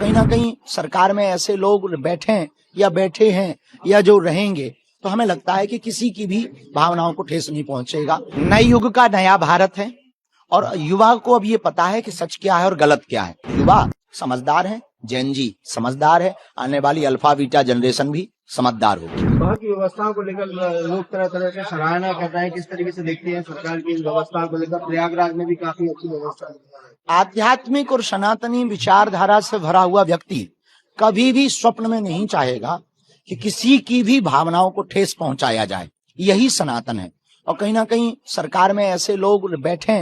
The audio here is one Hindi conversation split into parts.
कहीं ना कहीं सरकार में ऐसे लोग बैठे हैं या जो रहेंगे, तो हमें लगता है कि किसी की भी भावनाओं को ठेस नहीं पहुंचेगा। नए युग का नया भारत है और युवा को अब ये पता है कि सच क्या है और गलत क्या है। युवा समझदार है, जेन जी समझदार है, आने वाली अल्फा बीटा जनरेशन भी समझदार होगी। वहाँ की व्यवस्थाओं को लेकर लोग तरह तरह से सराहना कर रहे हैं। किस तरीके से देखते हैं सरकार की व्यवस्था को लेकर? प्रयागराज में भी काफी अच्छी व्यवस्था है। आध्यात्मिक और सनातनी विचारधारा से भरा हुआ व्यक्ति कभी भी स्वप्न में नहीं चाहेगा कि किसी की भी भावनाओं को ठेस पहुंचाया जाए। यही सनातन है। और कहीं ना कहीं सरकार में ऐसे लोग बैठे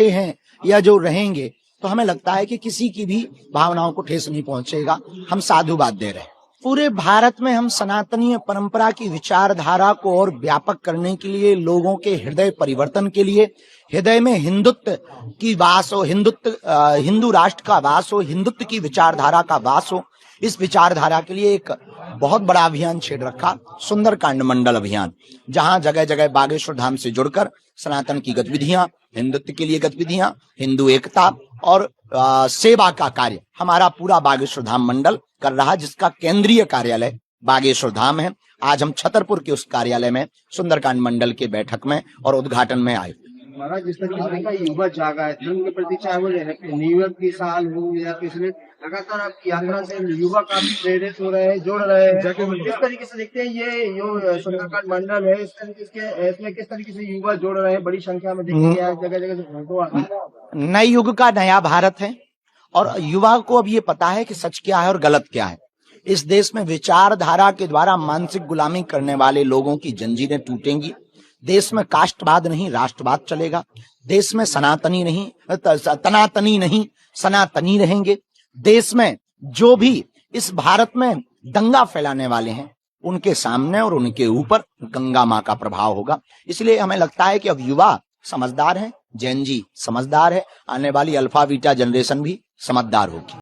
हैं या जो रहेंगे, तो हमें लगता है कि किसी की भी भावनाओं को ठेस नहीं पहुंचेगा। हम साधुवाद दे रहे हैं। पूरे भारत में हम सनातनीय परंपरा की विचारधारा को और व्यापक करने के लिए, लोगों के हृदय परिवर्तन के लिए, हृदय में हिंदुत्व की वास हो, हिंदू राष्ट्र का वास हो, हिंदुत्व की विचारधारा का वास हो, इस विचारधारा के लिए एक बहुत बड़ा अभियान छेड़ रखा, सुंदरकांड मंडल अभियान, जहां जगह जगह बागेश्वर धाम से जुड़कर सनातन की गतिविधियां, हिंदुत्व के लिए गतिविधियां, हिंदू एकता और सेवा का कार्य हमारा पूरा बागेश्वर धाम मंडल कर रहा, जिसका केंद्रीय कार्यालय बागेश्वर धाम है। आज हम छतरपुर के उस कार्यालय में सुंदरकांड मंडल के बैठक में और उद्घाटन में आए। महाराज, जिस तरीके से युवा जागा है धर्म के प्रति, चाहे वो न्यू ईयर की साल हो या पिछले, लगातार आपकी यात्रा से युवा काफी प्रेरित हो रहे हैं, जुड़ रहे हैं। किस तरीके से देखते हैं ये जो सुंदरकांड मंडल है, इसमें किस तरीके से युवा जुड़ रहे हैं? बड़ी संख्या में देखिए जगह जगह से फोटो आ रहा है। नए युग का नया भारत है और युवा को अब ये पता है कि सच क्या है और गलत क्या है। इस देश में विचारधारा के द्वारा मानसिक गुलामी करने वाले लोगों की जंजीरें टूटेंगी। देश में कास्टवाद नहीं, राष्ट्रवाद चलेगा। देश में तनातनी नहीं, सनातनी रहेंगे। देश में जो भी इस भारत में दंगा फैलाने वाले हैं, उनके सामने और उनके ऊपर गंगा माँ का प्रभाव होगा। इसलिए हमें लगता है कि अब युवा समझदार है, जेन जी समझदार है, आने वाली अल्फा बीटा जनरेशन भी समझदार होगी।